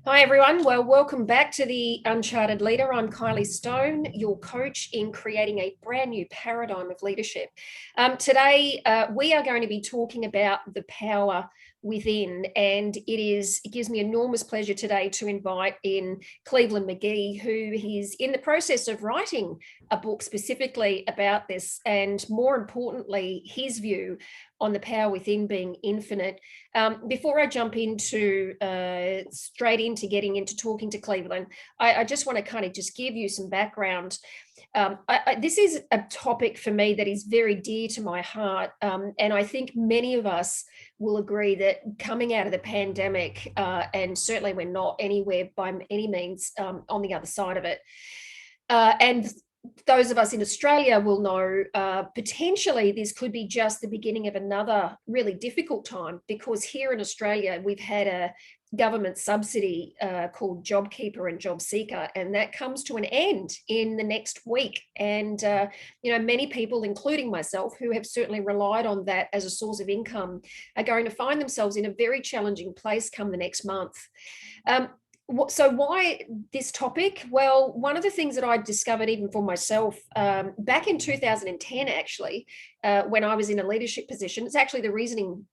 Hi, everyone. Well, welcome back to the Uncharted Leader. I'm Kylie Stone, your coach in creating a brand new paradigm of leadership. Today, we are going to be talking about the power within, and it gives me enormous pleasure today to invite in Cleveland McGhie, who is in the process of writing a book specifically about this, and more importantly, his view on the power within being infinite. Before I jump into straight into getting into talking to Cleveland, I just want to kind of just give you some background. This is a topic for me that is very dear to my heart, and I think many of us will agree that coming out of the pandemic, and certainly we're not anywhere by any means on the other side of it, and those of us in Australia will know potentially this could be just the beginning of another really difficult time, because here in Australia we've had a government subsidy called JobKeeper and JobSeeker, and that comes to an end in the next week. And many people, including myself, who have certainly relied on that as a source of income, are going to find themselves in a very challenging place come the next month. So why this topic? Well, one of the things that I discovered even for myself back in 2010, actually, when I was in a leadership position, it's actually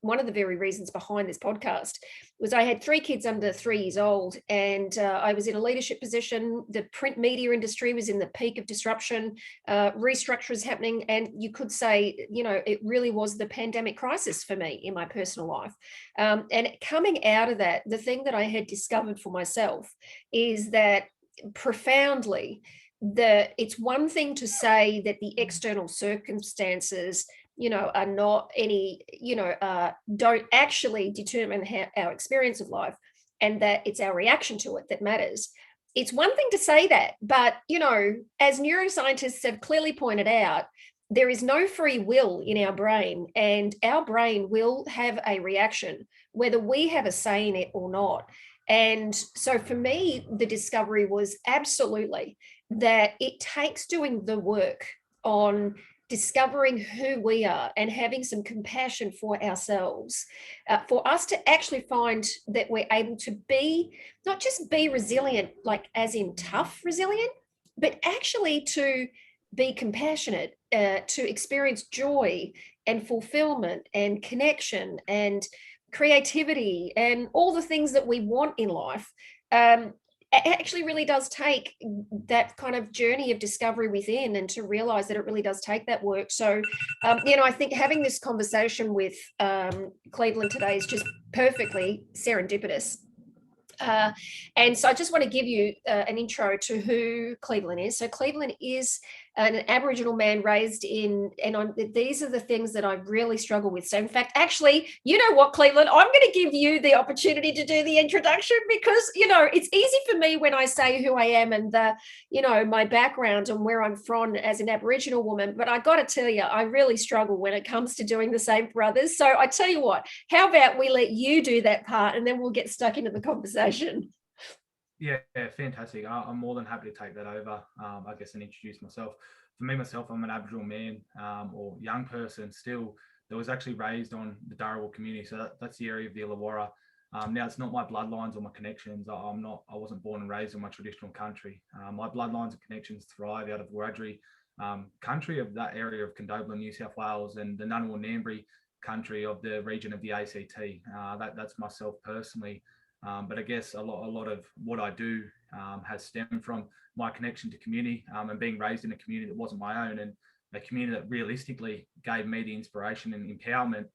one of the very reasons behind this podcast, was I had 3 kids under 3 years old, and I was in a leadership position. The print media industry was in the peak of disruption, restructure is happening, and you could say, it really was the pandemic crisis for me in my personal life. And coming out of that, the thing that I had discovered for myself is that profoundly, it's one thing to say that the external circumstances, are not any, don't actually determine our experience of life, and that it's our reaction to it that matters. It's one thing to say that, but, as neuroscientists have clearly pointed out, there is no free will in our brain, and our brain will have a reaction, whether we have a say in it or not. And so for me, the discovery was absolutely that it takes doing the work on discovering who we are and having some compassion for ourselves, for us to actually find that we're able to be, not just be resilient, like as in tough resilient, but actually to be compassionate, to experience joy and fulfillment and connection and creativity and all the things that we want in life. It actually really does take that kind of journey of discovery within, and to realize that it really does take that work. So, I think having this conversation with Cleveland today is just perfectly serendipitous. And so I just want to give you an intro to who Cleveland is. So Cleveland is an Aboriginal man raised in, and these are the things that I really struggle with. So in fact, actually, you know what, Cleveland, I'm going to give you the opportunity to do the introduction, because, it's easy for me when I say who I am and my background and where I'm from as an Aboriginal woman. But I got to tell you, I really struggle when it comes to doing the same for others. So I tell you what, how about we let you do that part, and then we'll get stuck into the conversation. Yeah, fantastic. I'm more than happy to take that over, I guess, and introduce myself. For me, myself, I'm an Aboriginal man or young person still that was actually raised on the Dharawal community. So that's the area of the Illawarra. Now, it's not my bloodlines or my connections. I wasn't born and raised in my traditional country. My bloodlines and connections thrive out of Wiradjuri country of that area of Condobolin, New South Wales, and the Ngunnawal Ngambri country of the region of the ACT. That's myself personally. But I guess a lot of what I do has stemmed from my connection to community and being raised in a community that wasn't my own, and a community that realistically gave me the inspiration and empowerment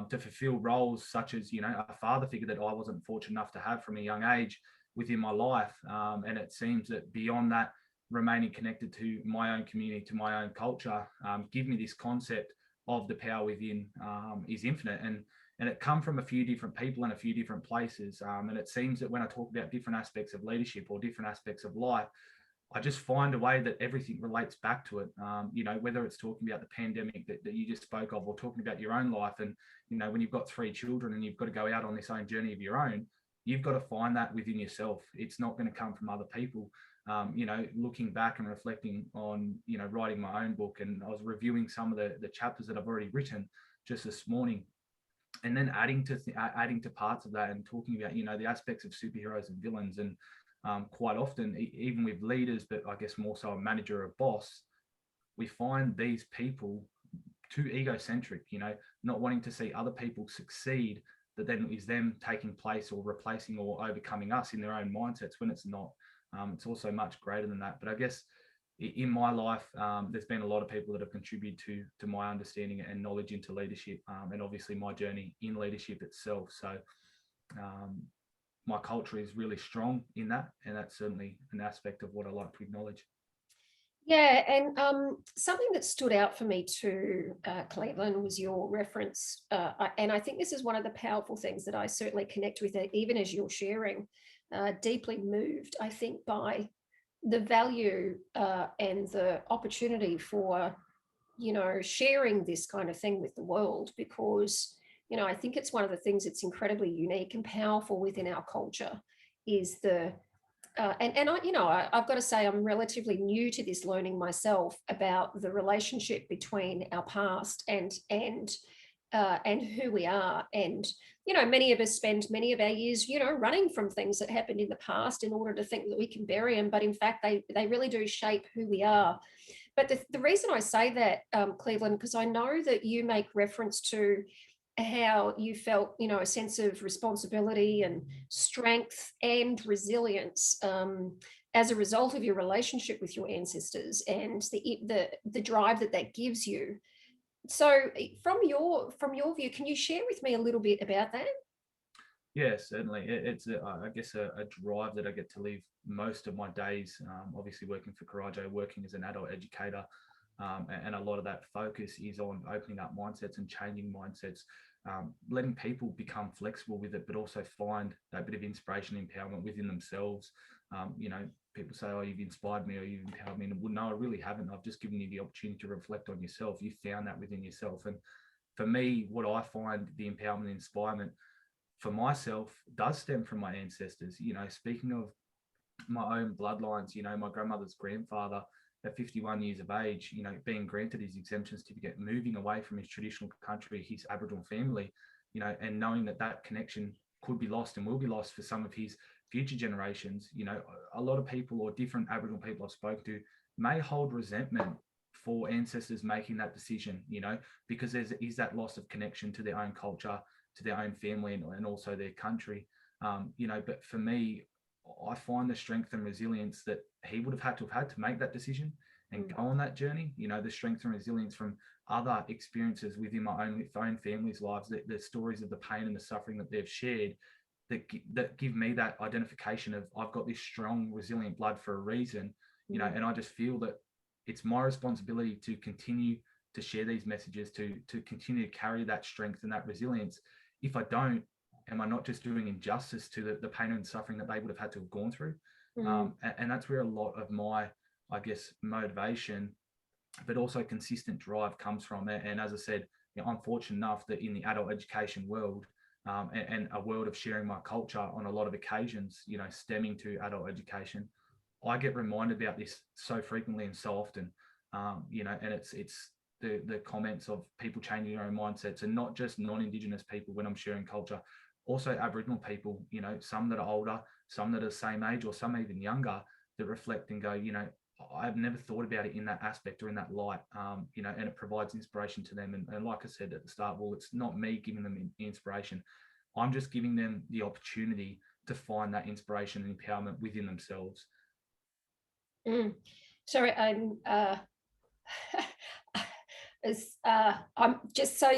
to fulfill roles such as, a father figure that I wasn't fortunate enough to have from a young age within my life. And it seems that beyond that, remaining connected to my own community, to my own culture, give me this concept of the power within is infinite. And it come from a few different people and a few different places. And it seems that when I talk about different aspects of leadership or different aspects of life, I just find a way that everything relates back to it. Whether it's talking about the pandemic that you just spoke of, or talking about your own life. And, when you've got 3 children and you've got to go out on this own journey of your own, you've got to find that within yourself. It's not going to come from other people. Looking back and reflecting on, writing my own book, and I was reviewing some of the chapters that I've already written just this morning. and then adding to parts of that and talking about, the aspects of superheroes and villains. And quite often, even with leaders, but I guess more so a manager or a boss, we find these people too egocentric, not wanting to see other people succeed, that then is them taking place or replacing or overcoming us in their own mindsets, when it's not. It's also much greater than that. But I guess in my life, there's been a lot of people that have contributed to my understanding and knowledge into leadership, and obviously my journey in leadership itself. So my culture is really strong in that, and that's certainly an aspect of what I like to acknowledge. Yeah, and something that stood out for me too, Cleveland, was your reference, and I think this is one of the powerful things that I certainly connect with, even as you're sharing, deeply moved, I think, by the value and the opportunity for, sharing this kind of thing with the world, because, I think it's one of the things that's incredibly unique and powerful within our culture is the and I've got to say, I'm relatively new to this learning myself about the relationship between our past and who we are. And, many of us spend many of our years, running from things that happened in the past in order to think that we can bury them. But in fact, they really do shape who we are. But the reason I say that, Cleveland, because I know that you make reference to how you felt, a sense of responsibility and strength and resilience as a result of your relationship with your ancestors and the drive that gives you. So from your view, can you share with me a little bit about that? Yeah, certainly. It's, I guess, a drive that I get to live most of my days, obviously working for Wiradjuri, working as an adult educator. And a lot of that focus is on opening up mindsets and changing mindsets, letting people become flexible with it, but also find that bit of inspiration, empowerment within themselves. People say, "Oh, you've inspired me," or "You've empowered me." And well, no, I really haven't. I've just given you the opportunity to reflect on yourself. You found that within yourself. And for me, what I find the empowerment and inspiration for myself does stem from my ancestors. Speaking of my own bloodlines, my grandmother's grandfather at 51 years of age, being granted his exemption certificate, moving away from his traditional country, his Aboriginal family, and knowing that connection could be lost and will be lost for some of his future generations. A lot of people or different Aboriginal people I've spoken to may hold resentment for ancestors making that decision, because there is that loss of connection to their own culture, to their own family, and also their country. But for me, I find the strength and resilience that he would have had to make that decision and go on that journey. The strength and resilience from other experiences within my own family's lives, the stories of the pain and the suffering that they've shared, that give me that identification of I've got this strong, resilient blood for a reason. And I just feel that it's my responsibility to continue to share these messages, to continue to carry that strength and that resilience. If I don't, am I not just doing injustice to the pain and suffering that they would have had to have gone through? And that's where a lot of my, I guess, motivation, but also consistent drive comes from. And as I said, I'm fortunate enough that in the adult education world, and a world of sharing my culture on a lot of occasions, stemming to adult education, I get reminded about this so frequently and so often. And it's the comments of people changing their own mindsets, and not just non-Indigenous people when I'm sharing culture, also Aboriginal people, some that are older, some that are the same age, or some even younger, that reflect and go, I've never thought about it in that aspect or in that light, and it provides inspiration to them. And like I said at the start, well, it's not me giving them inspiration. I'm just giving them the opportunity to find that inspiration and empowerment within themselves. Sorry, I'm just so,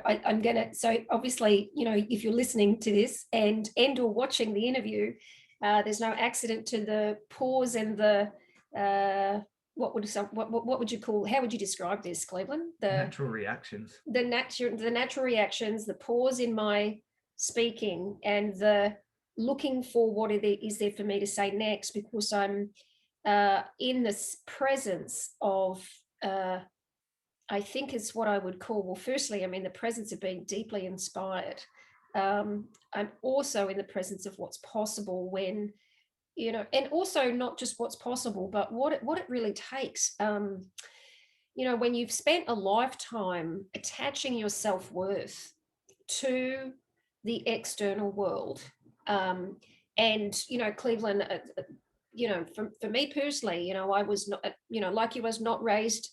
I'm gonna, so obviously, if you're listening to this and or watching the interview, there's no accident to the pause and the what would you call, how would you describe this, Cleveland? The natural reactions. The natural reactions, the pause in my speaking, and the looking for what is there for me to say next, because I'm in this presence of I think it's what I would call, well, firstly, I'm in the presence of being deeply inspired. I'm also in the presence of what's possible when, and also not just what's possible, but what it really takes. When you've spent a lifetime attaching your self-worth to the external world. And, you know, Cleveland, you know, for me personally, you know, I was not, you know, like you, was not raised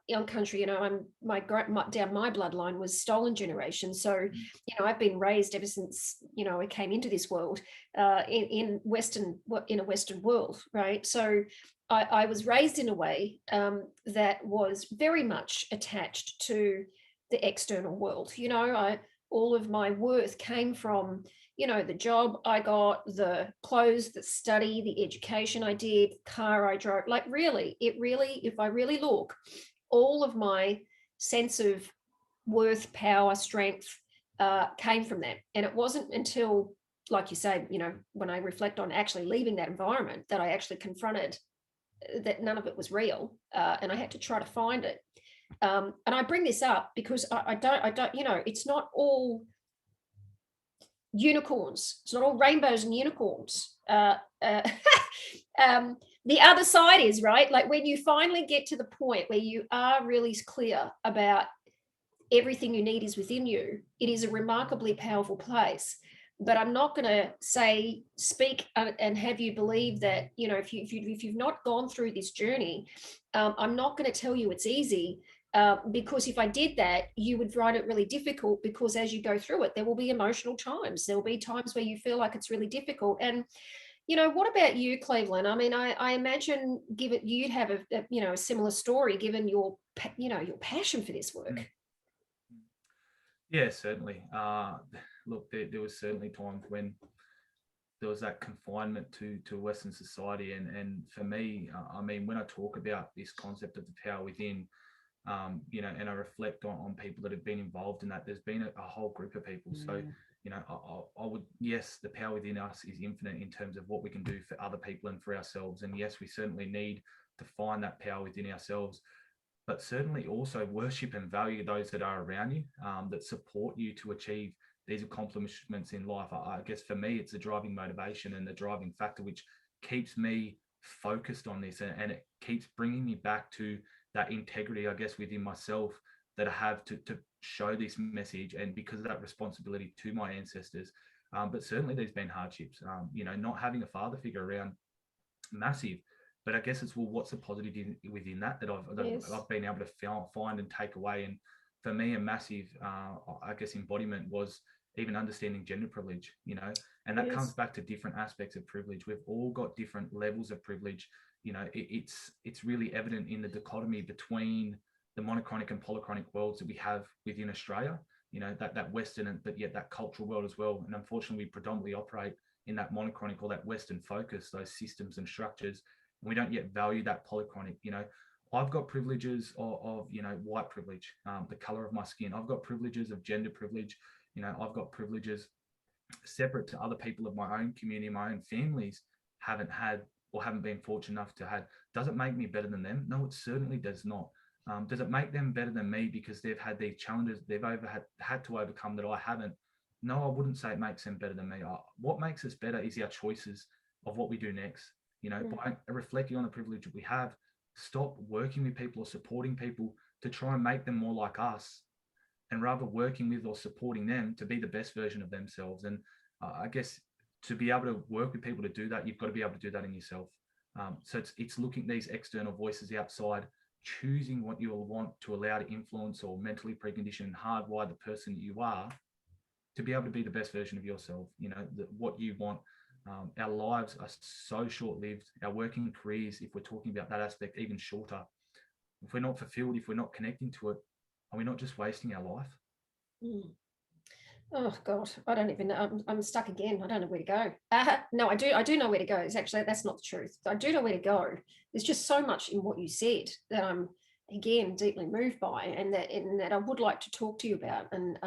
young country. You know, down my bloodline was stolen generation. So, you know, I've been raised ever since, you know, I came into this world in a Western world, right? So I was raised in a way that was very much attached to the external world. You know, all of my worth came from, you know, the job I got, the clothes, the study, the education I did, the car I drove. Like really, if I really look, all of my sense of worth, power, strength came from that. And it wasn't until, like you say, you know, when I reflect on actually leaving that environment, that I actually confronted that none of it was real, and I had to try to find it. And I bring this up because I don't, you know, it's not all unicorns. It's not all rainbows and unicorns. The other side is, right, like when you finally get to the point where you are really clear about everything you need is within you, it is a remarkably powerful place. But I'm not going to speak and have you believe that, you know, if you've not gone through this journey, I'm not going to tell you it's easy. Because if I did that, you would find it really difficult, because as you go through it, there will be emotional times. There will be times where you feel like it's really difficult. And, you know, what about you, Cleveland? I mean, I imagine given you'd have a similar story, given your passion for this work. Yeah, certainly. Look, there was certainly times when there was that confinement to Western society. And for me, I mean, when I talk about this concept of the power within, you know, and I reflect on people that have been involved in that, there's been a whole group of people. So, you know, I would, yes, the power within us is infinite in terms of what we can do for other people and for ourselves. And yes, we certainly need to find that power within ourselves, but certainly also worship and value those that are around you, that support you to achieve these accomplishments in life. I guess for me, it's the driving motivation and the driving factor, which keeps me focused on this, and it keeps bringing me back to that integrity, I guess, within myself, that I have to show this message, and because of that responsibility to my ancestors. But certainly there's been hardships, you know, not having a father figure around, massive. But I guess it's, well, what's the positive within that I've been able to find and take away. And for me, a massive, I guess, embodiment was even understanding gender privilege, you know, and that comes back to different aspects of privilege. We've all got different levels of privilege. You know, it's really evident in the dichotomy between the monochronic and polychronic worlds that we have within Australia, you know, that Western, but yet that cultural world as well. And unfortunately, we predominantly operate in that monochronic or that Western focus, those systems and structures. And we don't yet value that polychronic. You know, I've got privileges of you know, white privilege, the color of my skin. I've got privileges of gender privilege. You know, I've got privileges separate to other people of my own community, my own families haven't had or haven't been fortunate enough to have. Does it make me better than them? No, it certainly does not. Does it make them better than me because they've had these challenges they've had to overcome that I haven't? No, I wouldn't say it makes them better than me. What makes us better is our choices of what we do next. You know, by reflecting on the privilege that we have, stop working with people or supporting people to try and make them more like us, and rather working with or supporting them to be the best version of themselves. And I guess to be able to work with people to do that, you've got to be able to do that in yourself. So it's looking at these external voices outside, choosing what you will want to allow to influence or mentally precondition and hardwire the person that you are to be able to be the best version of yourself. You know, what you want. Our lives are so short-lived. Our working careers, if we're talking about that aspect, even shorter. If we're not fulfilled, if we're not connecting to it, are we not just wasting our life? Oh God, I don't even know. I'm stuck again. I don't know where to go. No, I do know where to go. It's actually, that's not the truth. I do know where to go. There's just so much in what you said that I'm, again, deeply moved by, and that I would like to talk to you about. And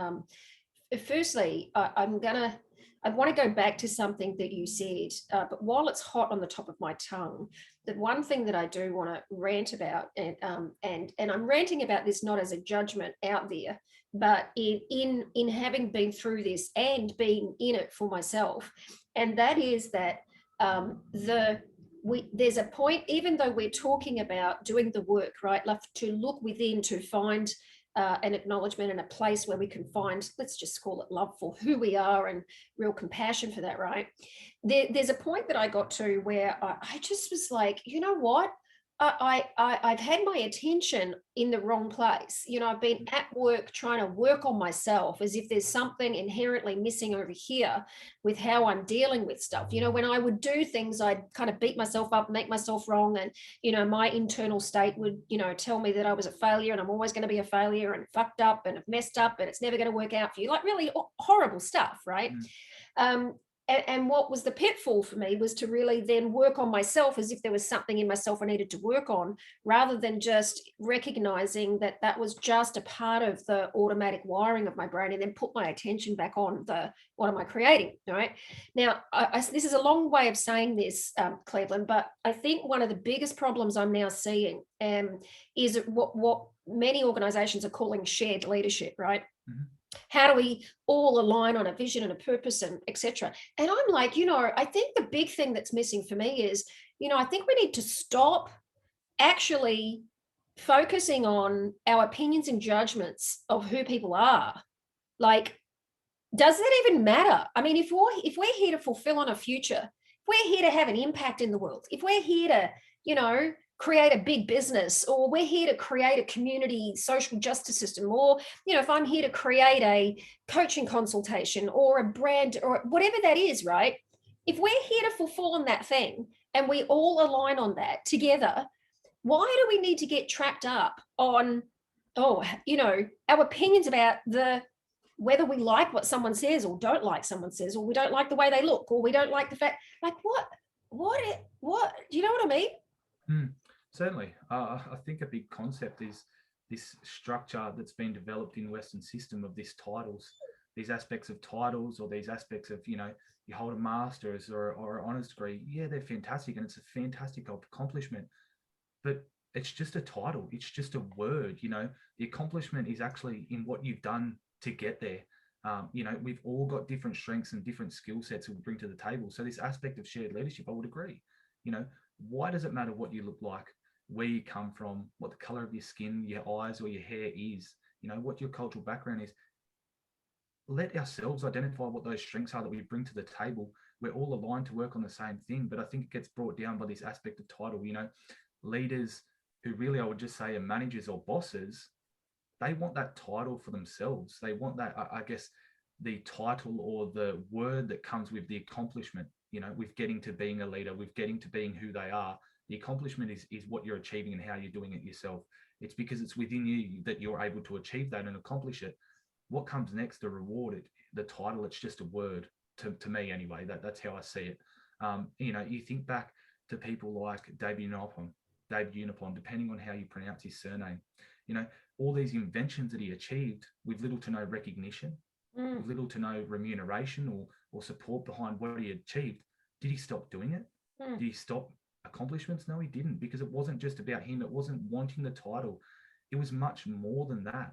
firstly, I want to go back to something that you said, but while it's hot on the top of my tongue, the one thing that I do want to rant about, and I'm ranting about this not as a judgment out there, but in having been through this and being in it for myself, and that is that there's a point, even though we're talking about doing the work, right, like to look within to find an acknowledgement and a place where we can find, let's just call it love for who we are and real compassion for that, right? There's a point that I got to where I just was like, you know what? I've had my attention in the wrong place. You know, I've been at work trying to work on myself as if there's something inherently missing over here with how I'm dealing with stuff. You know, when I would do things, I'd kind of beat myself up, make myself wrong. And, you know, my internal state would, you know, tell me that I was a failure and I'm always going to be a failure and fucked up and have messed up and it's never going to work out for you. Like really horrible stuff, right? And what was the pitfall for me was to really then work on myself as if there was something in myself I needed to work on, rather than just recognizing that that was just a part of the automatic wiring of my brain, and then put my attention back on the, what am I creating, right? Now, this is a long way of saying this, Cleveland, but I think one of the biggest problems I'm now seeing is what many organizations are calling shared leadership, right? Mm-hmm. How do we all align on a vision and a purpose and etc. And I'm like, you know, I think the big thing that's missing for me is, you know, I think we need to stop actually focusing on our opinions and judgments of who people are. Like, does that even matter? I mean, if we're here to fulfill on a future, if we're here to have an impact in the world, if we're here to, you know, create a big business, or we're here to create a community social justice system, or, you know, if I'm here to create a coaching consultation or a brand or whatever that is, right? If we're here to fulfill on that thing and we all align on that together, why do we need to get trapped up on, you know, our opinions about whether we like what someone says or don't like someone says, or we don't like the way they look, or we don't like the fact, like what, do you know what I mean? Certainly. I think a big concept is this structure that's been developed in Western system of these titles, these aspects of titles, or these aspects of, you know, you hold a master's or an honours degree. Yeah, they're fantastic and it's a fantastic accomplishment, but it's just a title. It's just a word, you know. The accomplishment is actually in what you've done to get there. You know, we've all got different strengths and different skill sets we bring to the table. So this aspect of shared leadership, I would agree. You know, why does it matter what you look like, where you come from, what the color of your skin, your eyes, or your hair is, you know, what your cultural background is? Let ourselves identify what those strengths are that we bring to the table. We're all aligned to work on the same thing, but I think it gets brought down by this aspect of title. You know, leaders who really, I would just say, are managers or bosses, they want that title for themselves. They want that, I guess, the title or the word that comes with the accomplishment, you know, with getting to being a leader, with getting to being who they are. The accomplishment is what you're achieving and how you're doing it yourself. It's because it's within you that you're able to achieve that and accomplish it. What comes next, the reward, the title, it's just a word to me anyway. That's how I see it. You know, you think back to people like Dave Unipon, depending on how you pronounce his surname. You know, all these inventions that he achieved with little to no recognition, with little to no remuneration or support behind what he achieved. Did he stop doing it? Did he stop accomplishments? No, he didn't, because it wasn't just about him. It wasn't wanting the title. It was much more than that.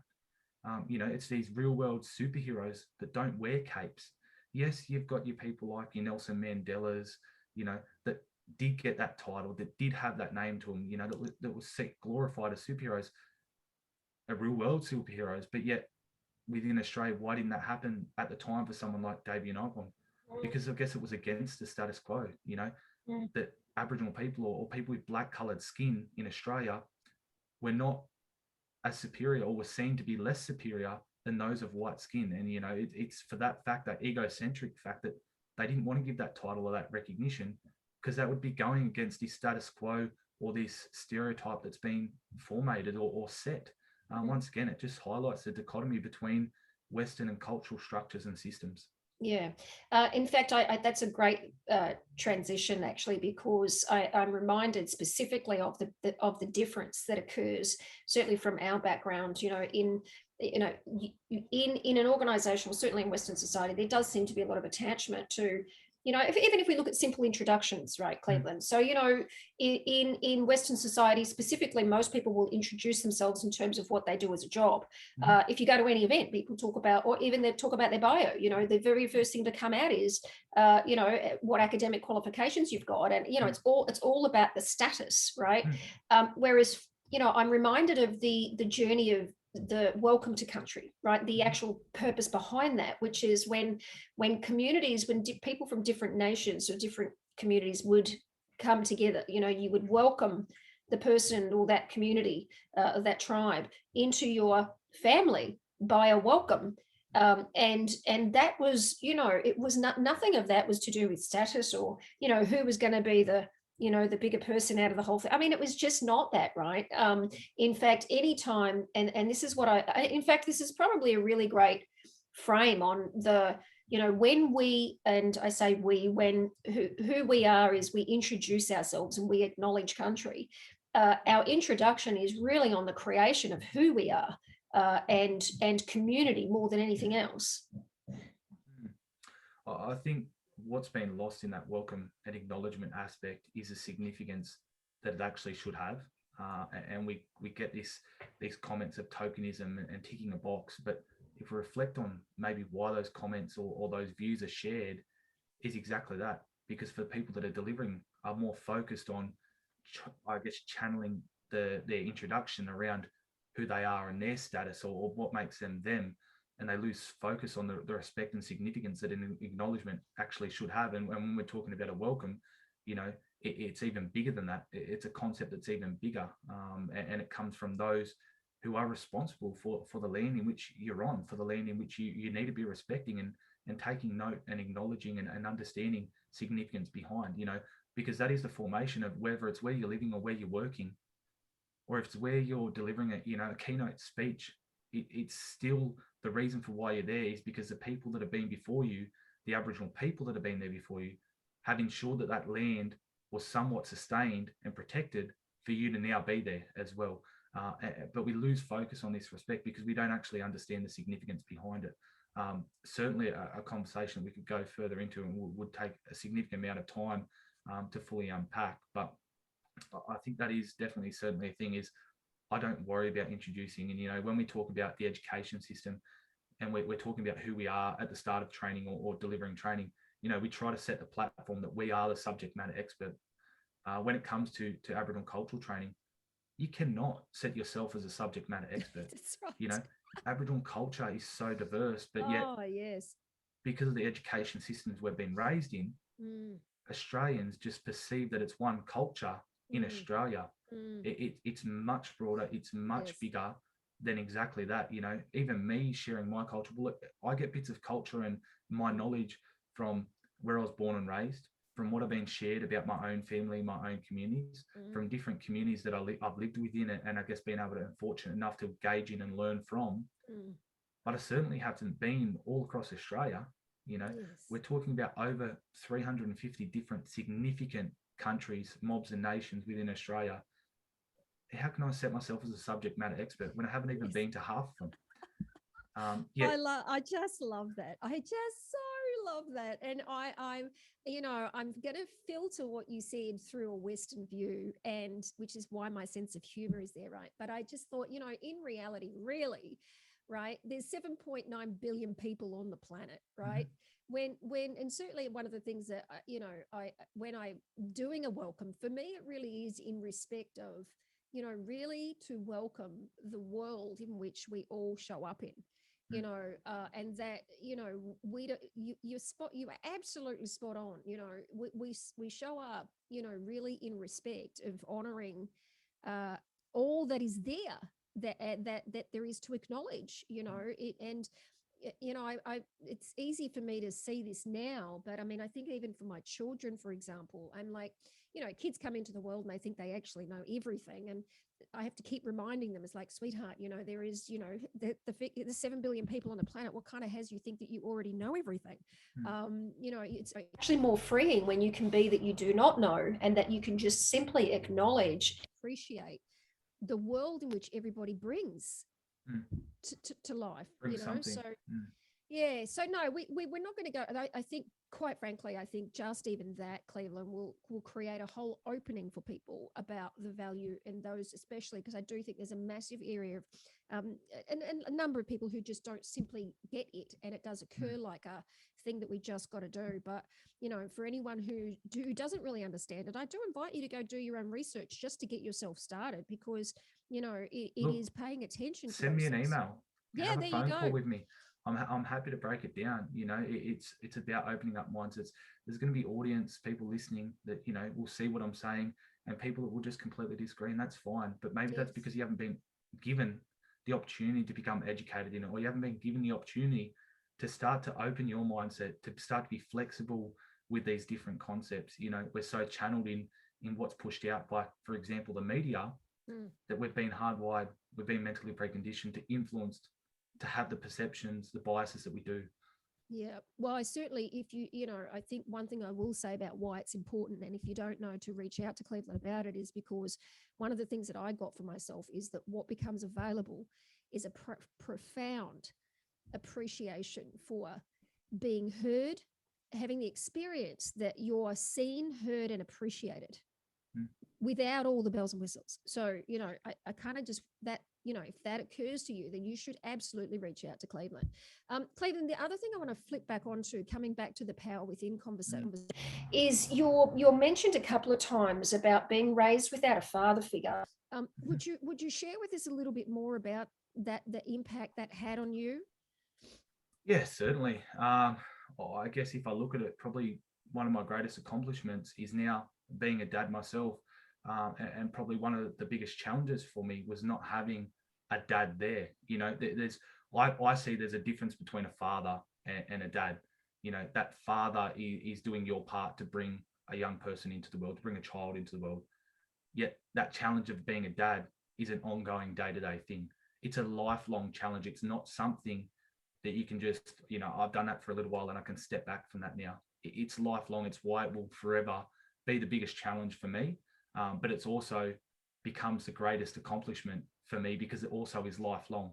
You know, it's these real world superheroes that don't wear capes. Yes, you've got your people like your Nelson Mandela's, you know, that did get that title, that did have that name to them, you know, that was glorified as superheroes, real world superheroes. But yet within Australia, why didn't that happen at the time for someone like Dave Unipon? Because I guess it was against the status quo, you know, that Aboriginal people or people with black coloured skin in Australia were not as superior, or were seen to be less superior than those of white skin. And, you know, it's for that fact, that egocentric fact, that they didn't want to give that title or that recognition, because that would be going against this status quo or this stereotype that's been formatted or set. Once again, it just highlights the dichotomy between Western and cultural structures and systems. Yeah. In fact, that's a great transition, actually, because I'm reminded specifically of the difference that occurs, certainly from our background. You know, in an organisation, or certainly in Western society, there does seem to be a lot of attachment to, you know, even if we look at simple introductions, right, Cleveland? So, you know, in Western society specifically, most people will introduce themselves in terms of what they do as a job. If you go to any event, people talk about, or even they talk about their bio. You know, the very first thing to come out is, you know, what academic qualifications you've got, and you know, it's all about the status, right? Whereas, you know, I'm reminded of the journey of the welcome to country, right? The actual purpose behind that, which is when communities, when people from different nations or different communities would come together, you know, you would welcome the person or that community, that tribe into your family by a welcome. And that was, you know, it was nothing of that was to do with status or, you know, who was going to be the, you know, the bigger person out of the whole thing. I mean, it was just not that, right? In fact, anytime, and this is what in fact, this is probably a really great frame on the, you know, when we, and I say we, when who we are is we introduce ourselves and we acknowledge country. Our introduction is really on the creation of who we are, and community more than anything else. I think what's been lost in that welcome and acknowledgement aspect is the significance that it actually should have. And we get these comments of tokenism and ticking a box, but if we reflect on maybe why those comments or those views are shared, is exactly that. Because for people that are delivering are more focused on, I guess, channeling their introduction around who they are and their status or what makes them them, and they lose focus on the respect and significance that an acknowledgement actually should have. And when we're talking about a welcome, you know, it's even bigger than that. It's a concept that's even bigger, and it comes from those who are responsible for the land in which you're on, for the land in which you need to be respecting and taking note and acknowledging and understanding significance behind, you know, because that is the formation of whether it's where you're living or where you're working, or if it's where you're delivering a keynote speech. It's still the reason for why you're there is because the people that have been before you, the Aboriginal people that have been there before you, have ensured that that land was somewhat sustained and protected for you to now be there as well. But we lose focus on this respect because we don't actually understand the significance behind it. Certainly a conversation that we could go further into and would take a significant amount of time to fully unpack. But I think that is definitely certainly a thing is I don't worry about introducing. And, you know, when we talk about the education system and we're talking about who we are at the start of training or delivering training, you know, we try to set the platform that we are the subject matter expert. When it comes to Aboriginal cultural training, you cannot set yourself as a subject matter expert. That's right. You know, Aboriginal culture is so diverse, but yet, yes, because of the education systems we've been raised in, Australians just perceive that it's one culture in Australia. It's much broader, it's much bigger than exactly that. You know, even me sharing my culture, well, I get bits of culture and my knowledge from where I was born and raised, from what I've been shared about my own family, my own communities, from different communities that I've lived within, and I guess being able to, fortunate enough to engage in and learn from. But I certainly haven't been all across Australia. You know, we're talking about over 350 different significant countries, mobs and nations within Australia. How can I set myself as a subject matter expert when I haven't even been to half of them? I just love that. I just so love that. And I'm going to filter what you said through a Western view, and which is why my sense of humor is there, right? But I just thought, you know, in reality, really, right, there's 7.9 billion people on the planet, right? When and certainly one of the things that when I'm doing a welcome, for me it really is in respect of, you know, really to welcome the world in which we all show up in, you know, and that, you know, you are absolutely spot on. You know, we show up, you know, really in respect of honoring all that is there, that there is to acknowledge, you know, and you know, I it's easy for me to see this now, but I mean, I think even for my children, for example, I'm like, you know, kids come into the world and they think they actually know everything, and I have to keep reminding them, it's like, sweetheart, you know, there is, you know, the 7 billion people on the planet. What kind of has you think that you already know everything? You know, it's actually more freeing when you can be that you do not know, and that you can just simply acknowledge, appreciate the world in which everybody brings to life, Bring you know, something. so Yeah. So no, we're not going to go. I think, quite frankly, I think just even that, Cleveland, will create a whole opening for people about the value in those, especially because I do think there's a massive area of and a number of people who just don't simply get it, and it does occur like a thing that we just got to do. But for anyone who doesn't really understand it, I do invite you to go do your own research just to get yourself started, because it Look, is paying attention to send me an those things. email. Yeah, Have a there you phone call go. with me. I'm happy to break it down. It's about opening up mindsets. There's going to be audience, people listening that will see what I'm saying, and people that will just completely disagree, and that's fine. But maybe that's because you haven't been given the opportunity to become educated in it, or you haven't been given the opportunity to start to open your mindset, to start to be flexible with these different concepts. We're so channeled in what's pushed out by, for example, the media, that we've been hardwired, we've been mentally preconditioned to influenced to have the perceptions, the biases that we do. Yeah. Well, I certainly, if I think one thing I will say about why it's important, and if you don't know to reach out to Cleveland about it, is because one of the things that I got for myself is that what becomes available is a profound appreciation for being heard, having the experience that you're seen, heard, and appreciated without all the bells and whistles. So, I kind of just that, if that occurs to you, then you should absolutely reach out to Cleveland. Cleveland, the other thing I want to flip back onto, coming back to the power within conversation, is you're mentioned a couple of times about being raised without a father figure. Would you share with us a little bit more about that, the impact that had on you? Yeah, certainly. I guess if I look at it, probably one of my greatest accomplishments is now being a dad myself. And probably one of the biggest challenges for me was not having a dad there. I see there's a difference between a father and a dad. That father is doing your part to bring a young person into the world, to bring a child into the world. Yet that challenge of being a dad is an ongoing day-to-day thing. It's a lifelong challenge. It's not something that you can just, I've done that for a little while and I can step back from that now. It's lifelong. It's why it will forever be the biggest challenge for me. But it's also becomes the greatest accomplishment for me because it also is lifelong.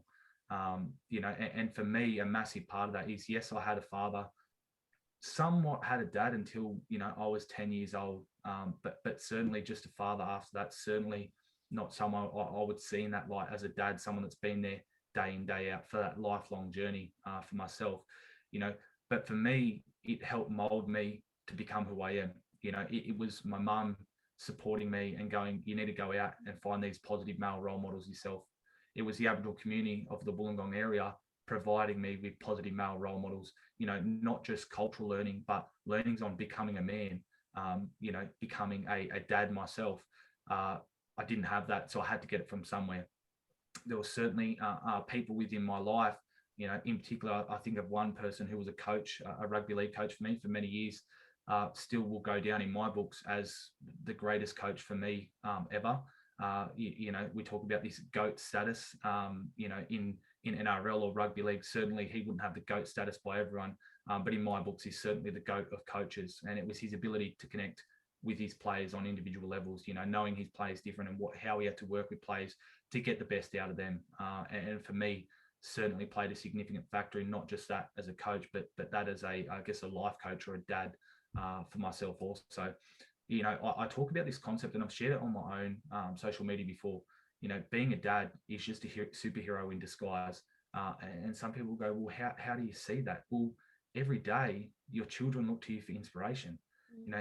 And for me, a massive part of that is, yes, I had a father, somewhat had a dad until, I was 10 years old. But certainly just a father after that, certainly not someone I would see in that light as a dad, someone that's been there day in, day out for that lifelong journey for myself, but for me, it helped mold me to become who I am. It was my mum supporting me and going, you need to go out and find these positive male role models yourself. It was the Aboriginal community of the Wollongong area providing me with positive male role models, not just cultural learning, but learnings on becoming a man, becoming a dad myself. I didn't have that, so I had to get it from somewhere. There were certainly people within my life, in particular, I think of one person who was a coach, a rugby league coach for me for many years, still will go down in my books as the greatest coach for me ever. We talk about this GOAT status, in NRL or rugby league. Certainly he wouldn't have the GOAT status by everyone, but in my books, he's certainly the GOAT of coaches. And it was his ability to connect with his players on individual levels, knowing his players different and how he had to work with players to get the best out of them. And for me, certainly played a significant factor in not just that as a coach, but that as a life coach or a dad for myself also. I talk about this concept and I've shared it on my own social media before. Being a dad is just a superhero in disguise. And some people go, well, how do you see that? Well, every day your children look to you for inspiration.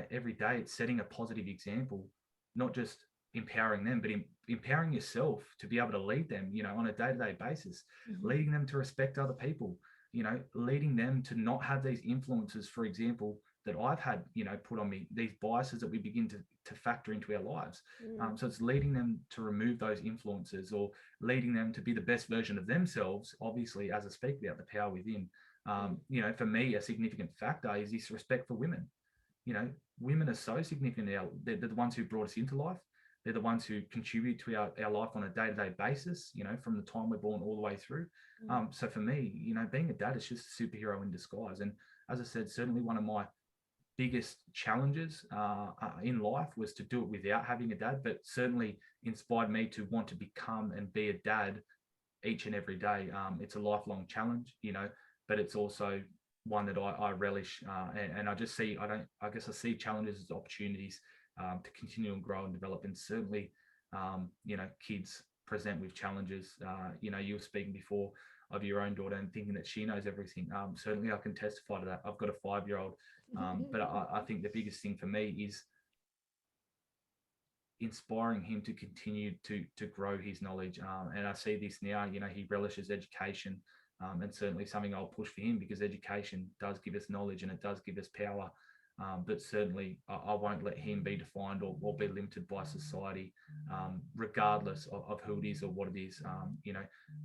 Every day it's setting a positive example, not just empowering them, but empowering yourself to be able to lead them, on a day-to-day basis, leading them to respect other people, leading them to not have these influences, for example, that I've had, put on me, these biases that we begin to factor into our lives. So it's leading them to remove those influences or leading them to be the best version of themselves, obviously, as I speak about the power within. For me, a significant factor is this respect for women. Women are so significant now. They're the ones who brought us into life. They're the ones who contribute to our life on a day-to-day basis, from the time we're born all the way through. So for me, being a dad is just a superhero in disguise. And as I said, certainly one of my biggest challenges in life was to do it without having a dad, but certainly inspired me to want to become and be a dad each and every day. It's a lifelong challenge, but it's also one that I relish, and I just see, I guess I see challenges as opportunities to continue and grow and develop. And certainly, kids present with challenges. You were speaking before of your own daughter and thinking that she knows everything. Certainly I can testify to that. I've got a 5-year-old, but I think the biggest thing for me is inspiring him to continue to grow his knowledge. And I see this now, he relishes education, and certainly something I'll push for him, because education does give us knowledge and it does give us power. But certainly I won't let him be defined or be limited by society, regardless of who it is or what it is.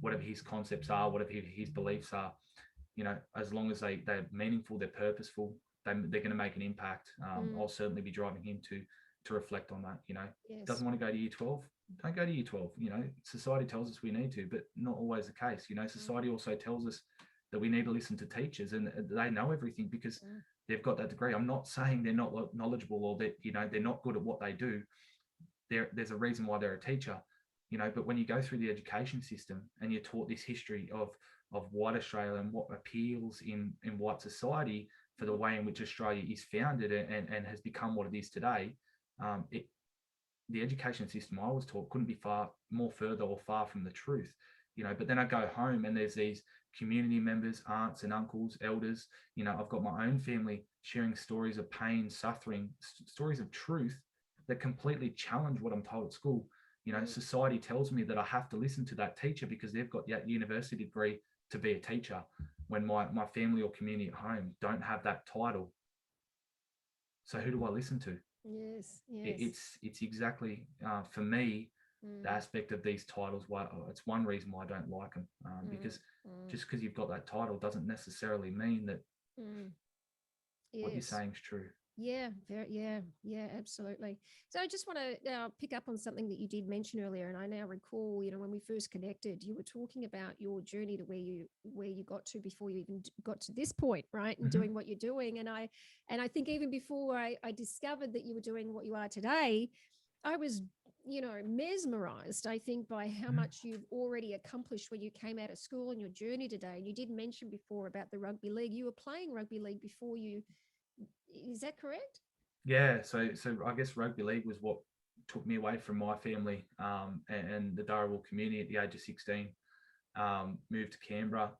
Whatever his concepts are, whatever his beliefs are, as long as they're meaningful, they're purposeful, they're going to make an impact. I'll certainly be driving him to reflect on that. Yes. Doesn't want to go to year 12, don't go to year 12. Society tells us we need to, but not always the case. Society also tells us that we need to listen to teachers, and they know everything because they've got that degree. I'm not saying they're not knowledgeable or that they're not good at what they do. There's a reason why they're a teacher. But when you go through the education system and you're taught this history of white Australia and what appeals in white society for the way in which Australia is founded and has become what it is today, the education system I was taught couldn't be far from the truth. But then I go home and there's these community members, aunts and uncles, elders. I've got my own family sharing stories of pain, suffering, stories of truth that completely challenge what I'm told at school. Society tells me that I have to listen to that teacher because they've got that university degree to be a teacher, when my family or community at home don't have that title. So who do I listen to? Yes. It's exactly, for me, the aspect of these titles, why it's one reason why I don't like them, because just because you've got that title doesn't necessarily mean that what you're saying is true. Yeah, absolutely. So I just want to pick up on something that you did mention earlier, and I now recall, when we first connected, you were talking about your journey to where you got to before you even got to this point, right? And doing what you're doing, and I think even before I discovered that you were doing what you are today, I was mesmerized, I think, by how much you've already accomplished when you came out of school and your journey today. And you did mention before about the rugby league. You were playing rugby league before you. Is that correct? Yeah, so I guess rugby league was what took me away from my family and the Dharawal community at the age of 16. Moved to Canberra,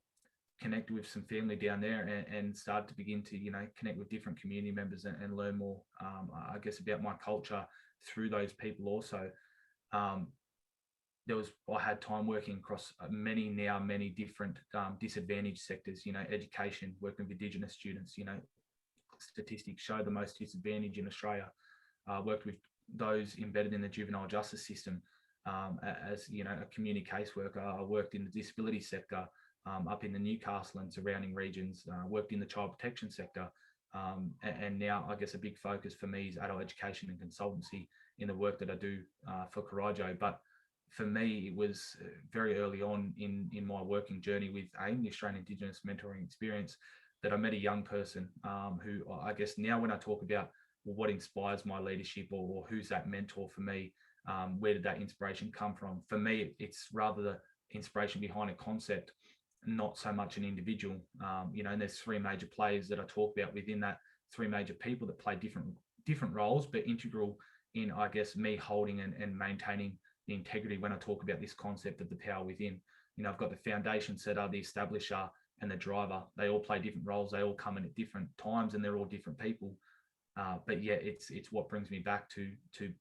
connected with some family down there, and started to begin to connect with different community members and learn more, I guess, about my culture through those people also. I had time working across many different disadvantaged sectors, education, working with Indigenous students. Statistics show the most disadvantaged in Australia. Worked with those embedded in the juvenile justice system as a community caseworker. I worked in the disability sector up in the Newcastle and surrounding regions. Worked in the child protection sector, and now I guess a big focus for me is adult education and consultancy in the work that I do for Wiradjuri. But for me, it was very early on in my working journey with the Australian Indigenous Mentoring Experience that I met a young person who I guess now when I talk about what inspires my leadership or who's that mentor for me, where did that inspiration come from? For me, it's rather the inspiration behind a concept, not so much an individual. And there's 3 major players that I talk about within that, 3 major people that play different roles, but integral in, I guess, me holding and maintaining the integrity when I talk about this concept of the power within. I've got the foundation setter, the establisher, and the driver. They all play different roles. They all come in at different times, and they're all different people. But yeah, it's what brings me back to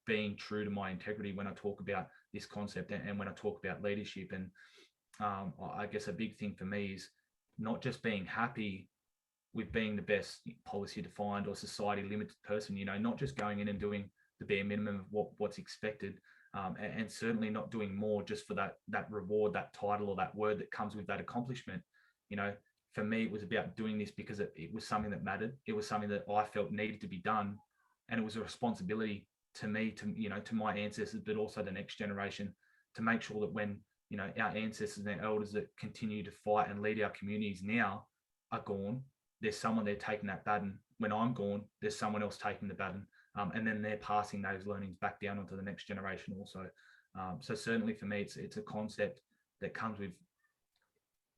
being true to my integrity when I talk about this concept and when I talk about leadership. And I guess a big thing for me is not just being happy with being the best policy defined or society limited person, not just going in and doing the bare minimum of what's expected, and certainly not doing more just for that reward, that title, or that word that comes with that accomplishment. For me, it was about doing this because it was something that mattered. It was something that I felt needed to be done, and it was a responsibility to me, to my ancestors, but also the next generation, to make sure that when our ancestors and our elders that continue to fight and lead our communities now are gone, there's someone there taking that baton. When I'm gone, there's someone else taking the baton, and then they're passing those learnings back down onto the next generation also. So certainly for me, it's a concept that comes with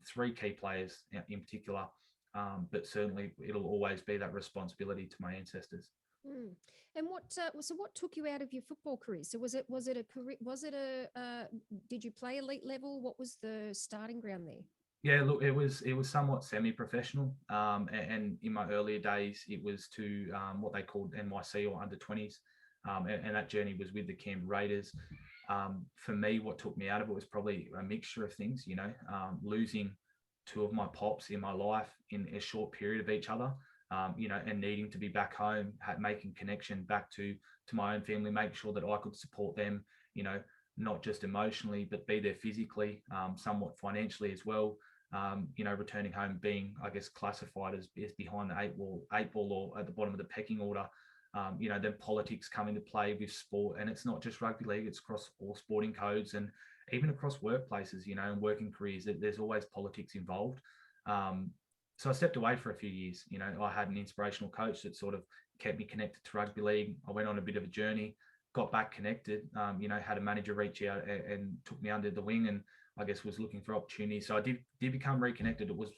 three key players in particular, but certainly it'll always be that responsibility to my ancestors. Mm. And what took you out of your football career? So was it a career? Did you play elite level? What was the starting ground there? Yeah, look, it was somewhat semi-professional, and in my earlier days, it was to what they called NYC or under 20s, and that journey was with the Canberra Raiders. For me, what took me out of it was probably a mixture of things, losing two of my pops in my life in a short period of each other, and needing to be back home, making connection back to my own family, making sure that I could support them, not just emotionally, but be there physically, somewhat financially as well. Returning home, being, I guess, classified as behind the eight ball or at the bottom of the pecking order. Then politics come into play with sport, and it's not just rugby league; it's across all sporting codes and even across workplaces. And working careers, there's always politics involved. So I stepped away for a few years. I had an inspirational coach that sort of kept me connected to rugby league. I went on a bit of a journey, got back connected. Had a manager reach out and took me under the wing, and I guess was looking for opportunities. So I did become reconnected. It was,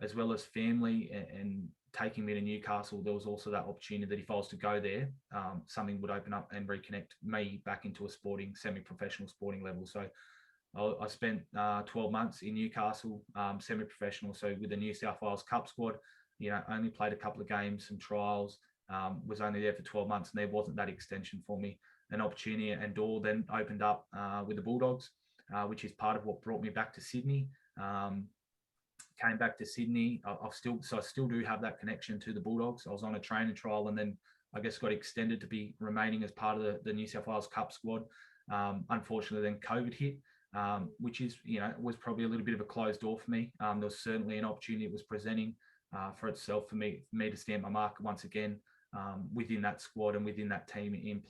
as well as family and taking me to Newcastle, there was also that opportunity that if I was to go there, something would open up and reconnect me back into a semi-professional sporting level. So I spent 12 months in Newcastle, semi-professional. So with the New South Wales Cup squad, only played a couple of games, some trials, was only there for 12 months, and there wasn't that extension for me. An opportunity and door then opened up with the Bulldogs, which is part of what brought me back to Sydney. Came back to Sydney. I still do have that connection to the Bulldogs. I was on a training trial and then I guess got extended to be remaining as part of the New South Wales Cup squad. Unfortunately, then COVID hit, which is, was probably a little bit of a closed door for me. There was certainly an opportunity it was presenting for itself for me to stamp my mark once again within that squad and within that team in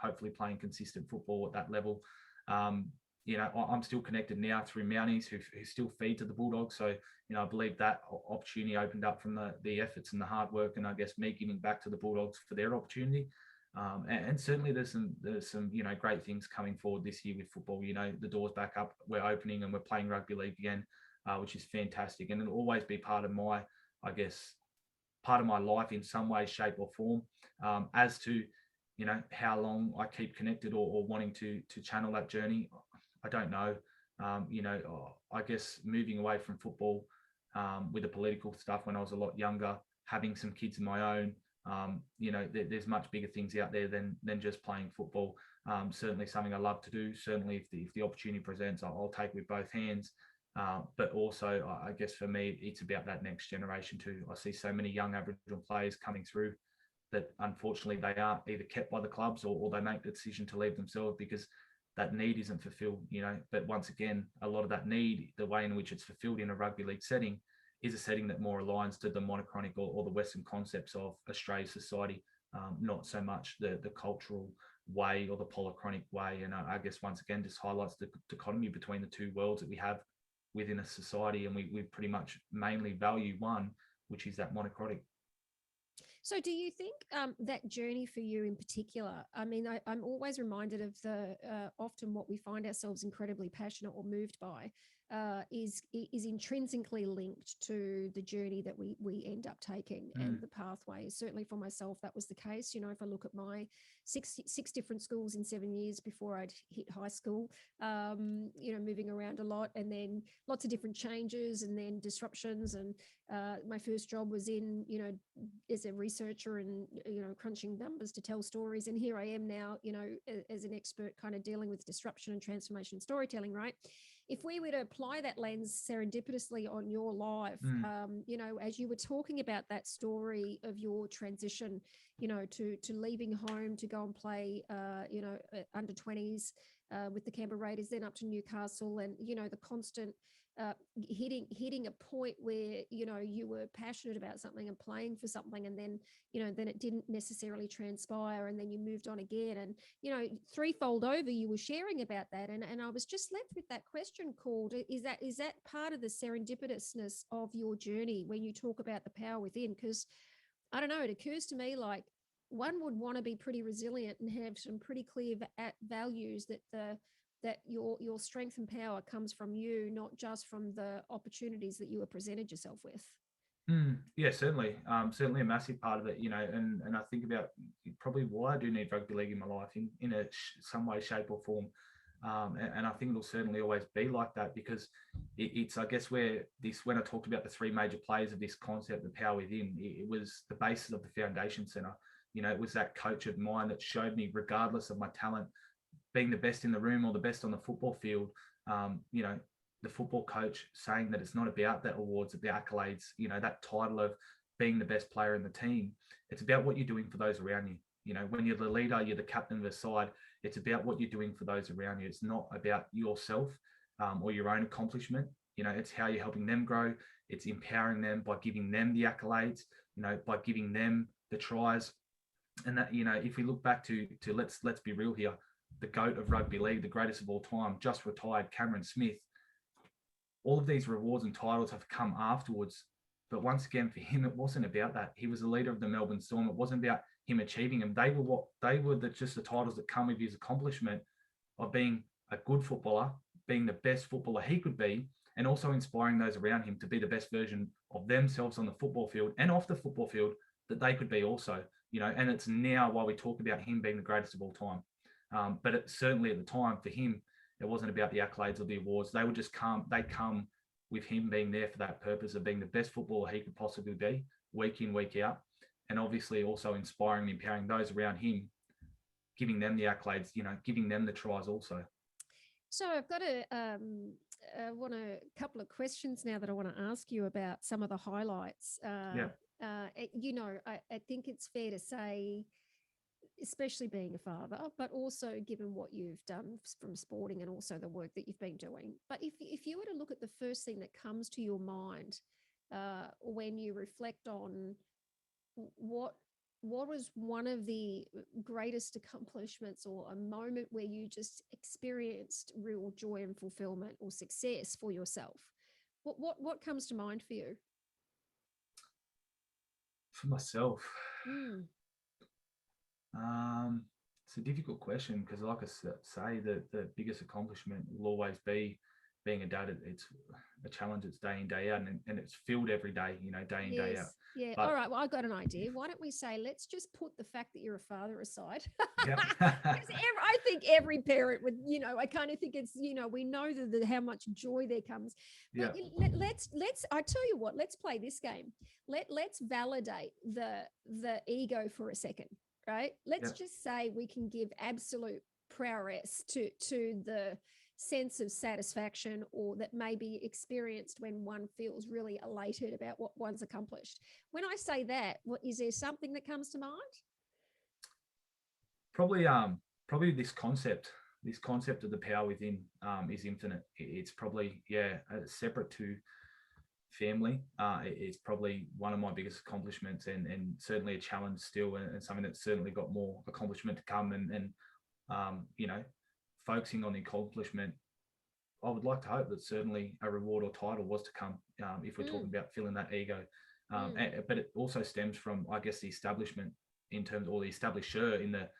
hopefully playing consistent football at that level. I'm still connected now through Mounties who still feed to the Bulldogs. So, I believe that opportunity opened up from the efforts and the hard work, and I guess me giving back to the Bulldogs for their opportunity. And certainly there's some great things coming forward this year with football. The door's back up, we're opening and we're playing rugby league again, which is fantastic. And it'll always be part of my life in some way, shape or form. As to, how long I keep connected or wanting to channel that journey, I don't know. I guess moving away from football with the political stuff when I was a lot younger, having some kids of my own, there's much bigger things out there than just playing football. Certainly something I love to do. Certainly if the opportunity presents, I'll take it with both hands. But also, I guess for me, it's about that next generation too. I see so many young Aboriginal players coming through that unfortunately they are either kept by the clubs or they make the decision to leave themselves because that need isn't fulfilled, But once again, a lot of that need, the way in which it's fulfilled in a rugby league setting, is a setting that more aligns to the monochronic or the Western concepts of Australia's society, not so much the cultural way or the polychronic way. And I guess once again, just highlights the dichotomy between the two worlds that we have within a society, and we pretty much mainly value one, which is that monochronic. So do you think that journey for you in particular, I mean, I'm always reminded of often what we find ourselves incredibly passionate or moved by is intrinsically linked to the journey that we end up taking and the pathway. Certainly for myself, that was the case. If I look at my six different schools in 7 years before I'd hit high school, moving around a lot and then lots of different changes and then disruptions. And my first job was in, as a researcher and, crunching numbers to tell stories. And here I am now, as an expert kind of dealing with disruption and transformation storytelling, right? If we were to apply that lens serendipitously on your life, as you were talking about that story of your transition, to leaving home to go and play, under 20s with the Canberra Raiders, then up to Newcastle, and the constant hitting a point where you were passionate about something and playing for something, and then then it didn't necessarily transpire, and then you moved on again, and threefold over you were sharing about that, and I was just left with that question called, is that part of the serendipitousness of your journey when you talk about the power within? Because I don't know, it occurs to me like one would want to be pretty resilient and have some pretty clear values that the that your strength and power comes from you, not just from the opportunities that you were presented yourself with. Yeah, certainly. Certainly a massive part of it, and I think about probably why I do need rugby league in my life in some way, shape or form. And I think it'll certainly always be like that, because it's, I guess, when I talked about the three major players of this concept, the power within, it was the basis of the foundation center. It was that coach of mine that showed me, regardless of my talent, being the best in the room or the best on the football field, the football coach saying that it's not about that awards, the accolades, that title of being the best player in the team. It's about what you're doing for those around you. When you're the leader, you're the captain of the side. It's about what you're doing for those around you. It's not about yourself or your own accomplishment. It's how you're helping them grow. It's empowering them by giving them the accolades, by giving them the tries. And that, if we look back to let's be real here, the GOAT of rugby league, the greatest of all time, just retired, Cameron Smith. All of these rewards and titles have come afterwards. But once again, for him, it wasn't about that. He was the leader of the Melbourne Storm. It wasn't about him achieving them. They were just the titles that come with his accomplishment of being a good footballer, being the best footballer he could be, and also inspiring those around him to be the best version of themselves on the football field and off the football field that they could be also. And it's now why we talk about him being the greatest of all time. But certainly at the time, for him, it wasn't about the accolades or the awards. They would just come with him being there for that purpose of being the best footballer he could possibly be, week in, week out. And obviously also inspiring and empowering those around him, giving them the accolades, giving them the tries also. So I've got a couple of questions now that I want to ask you about some of the highlights. I think it's fair to say, especially being a father, but also given what you've done from sporting and also the work that you've been doing. But if you were to look at the first thing that comes to your mind when you reflect on what was one of the greatest accomplishments or a moment where you just experienced real joy and fulfillment or success for yourself, what comes to mind for you? For myself, it's a difficult question, because like I say, the biggest accomplishment will always be being a dad. It's a challenge. It's day in, day out, and it's filled every day, day in, day out. Yeah. But, all right. Well, I got an idea. Why don't we say, let's just put the fact that you're a father aside. Yeah. I think every parent would, I kind of think it's, we know how much joy there comes. But let's, I tell you what, let's play this game. Let's validate the ego for a second, right? Let's just say we can give absolute prowess to the sense of satisfaction or that may be experienced when one feels really elated about what one's accomplished. When I say that, is there something that comes to mind? Probably this concept of the power within is infinite. It's probably separate to family. It's probably one of my biggest accomplishments, and certainly a challenge still, and something that's certainly got more accomplishment to come. And focusing on the accomplishment, I would like to hope that certainly a reward or title was to come, if we're talking about filling that ego. But it also stems from, I guess, the establishment in terms, or the establisher in the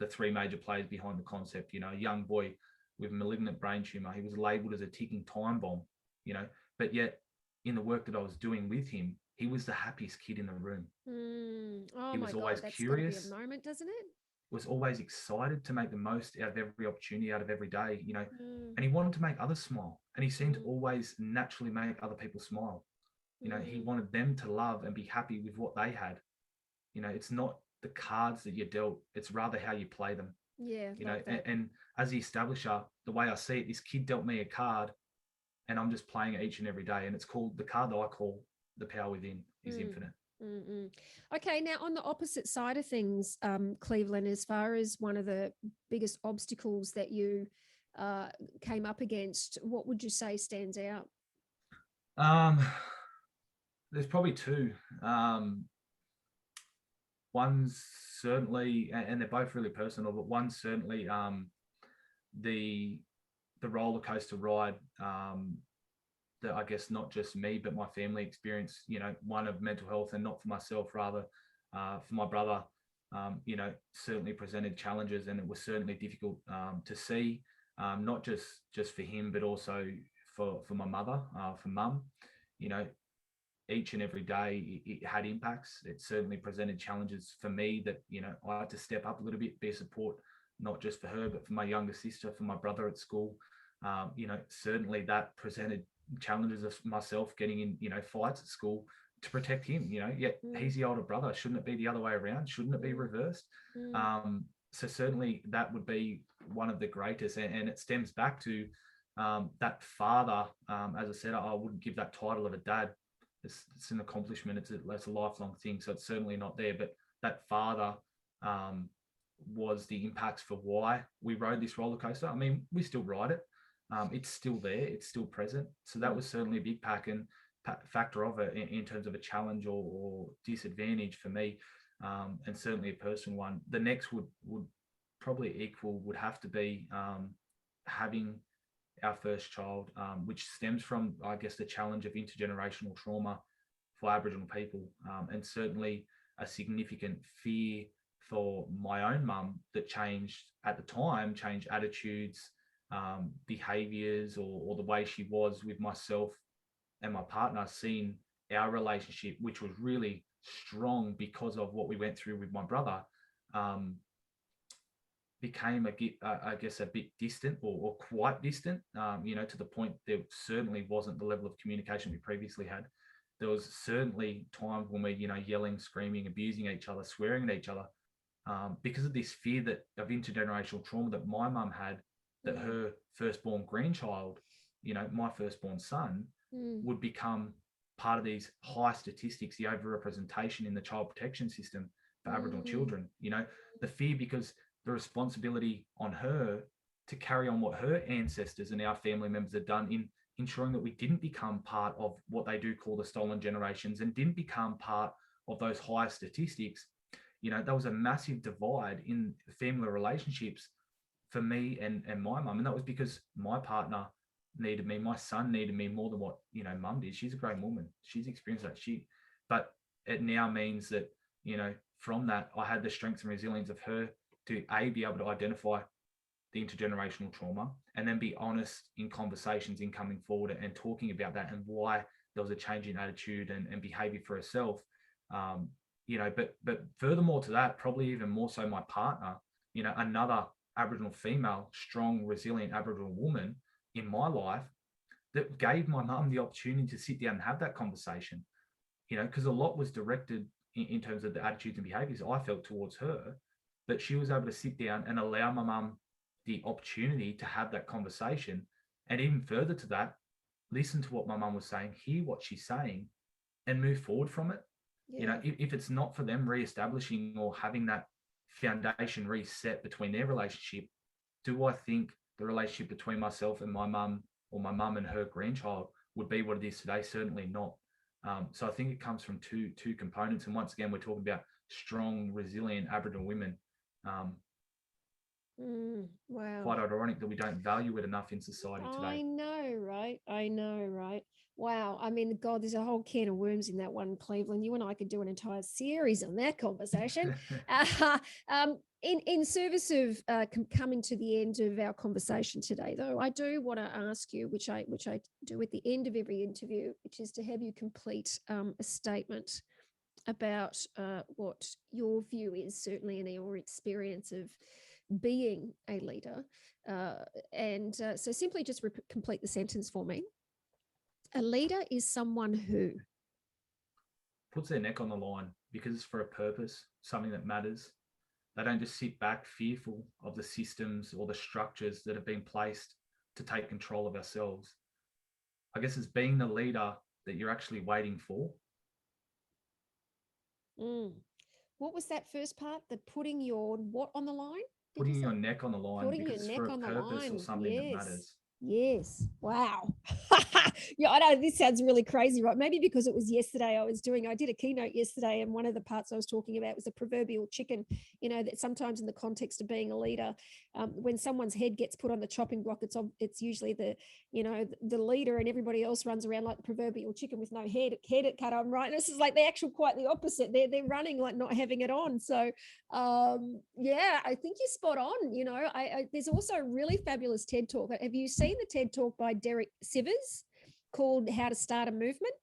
three major players behind the concept. A young boy with malignant brain tumor, he was labelled as a ticking time bomb, but yet in the work that I was doing with him, he was the happiest kid in the room. Oh, he was always curious. That's gotta be a moment, doesn't it? Was always excited to make the most out of every opportunity, out of every day, and he wanted to make others smile. And he seemed to always naturally make other people smile. He wanted them to love and be happy with what they had. It's not the cards that you're dealt, it's rather how you play them. And as the establisher, the way I see it, this kid dealt me a card and I'm just playing it each and every day. And it's called, the card that I call the power within is infinite. Okay, now on the opposite side of things, Cleveland, as far as one of the biggest obstacles that you came up against, what would you say stands out? There's probably two. One's certainly, and they're both really personal, but one's certainly the roller coaster ride that I guess not just me, but my family experienced, one of mental health, and not for myself, rather for my brother, certainly presented challenges, and it was certainly difficult to see not just for him, but also for my mother, for mum. Each and every day it had impacts. It certainly presented challenges for me that, I had to step up a little bit, be a support, not just for her, but for my younger sister, for my brother at school. Certainly that presented challenges of myself getting in, fights at school to protect him. He's the older brother. Shouldn't it be the other way around? Shouldn't it be reversed? So certainly that would be one of the greatest, and it stems back to that father. As I said, I wouldn't give that title of a dad. It's an accomplishment. It's a lifelong thing. So it's certainly not there. But that father was the impacts for why we rode this roller coaster. I mean, we still ride it. It's still there. It's still present. So that was certainly a big factor of it in terms of a challenge or disadvantage for me, and certainly a personal one. The next would probably would have to be having our first child, which stems from, I guess, the challenge of intergenerational trauma for Aboriginal people, and certainly a significant fear for my own mum that changed attitudes, behaviors, or the way she was with myself and my partner, seeing our relationship, which was really strong because of what we went through with my brother, became I guess a bit distant or quite distant, to the point there certainly wasn't the level of communication we previously had. There was certainly times when we're, yelling, screaming, abusing each other, swearing at each other, because of this fear of intergenerational trauma that my mum had, that her firstborn grandchild, my firstborn son, would become part of these high statistics, the overrepresentation in the child protection system for Aboriginal children. The fear, because the responsibility on her to carry on what her ancestors and our family members had done in ensuring that we didn't become part of what they do call the stolen generations and didn't become part of those higher statistics. There was a massive divide in family relationships for me and my mum. And that was because my partner needed me, my son needed me more than what, mum did. She's a great woman. She's experienced that. But it now means that, from that, I had the strength and resilience of her to be able to identify the intergenerational trauma and then be honest in conversations in coming forward and talking about that and why there was a change in attitude and behavior for herself. But furthermore to that, probably even more so my partner, another Aboriginal female, strong, resilient Aboriginal woman in my life that gave my mum the opportunity to sit down and have that conversation, because a lot was directed in terms of the attitudes and behaviors I felt towards her, that she was able to sit down and allow my mum the opportunity to have that conversation. And even further to that, listen to what my mum was saying, hear what she's saying, and move forward from it. Yeah. If it's not for them reestablishing or having that foundation reset between their relationship, do I think the relationship between myself and my mum, or my mum and her grandchild, would be what it is today? Certainly not. So I think it comes from two components. And once again, we're talking about strong, resilient Aboriginal women. Wow. Quite ironic that we don't value it enough in society today. I know, right? Wow. I mean, God, there's a whole can of worms in that one, Cleveland. You and I could do an entire series on that conversation. In service of coming to the end of our conversation today, though, I do want to ask you, which I do at the end of every interview, which is to have you complete a statement about what your view is, certainly in your experience of being a leader. So simply just complete the sentence for me. A leader is someone who puts their neck on the line because it's for a purpose, something that matters. They don't just sit back fearful of the systems or the structures that have been placed to take control of ourselves. I guess it's being the leader that you're actually waiting for. What was that first part? The putting your what on the line? Putting your neck on the line putting because your it's for neck a on the purpose line. or something that Yes. matters. Yes. Wow. Yeah, I know this sounds really crazy, right? Maybe because it was yesterday I did a keynote yesterday, and one of the parts I was talking about was the proverbial chicken, that sometimes in the context of being a leader, when someone's head gets put on the chopping block, it's usually the leader, and everybody else runs around like the proverbial chicken with no head cut on, right? And this is like quite the opposite. They're running like not having it on. So yeah, I think you're spot on. There's also a really fabulous TED talk. Have you seen the TED talk by Derek Sivers called How to Start a Movement?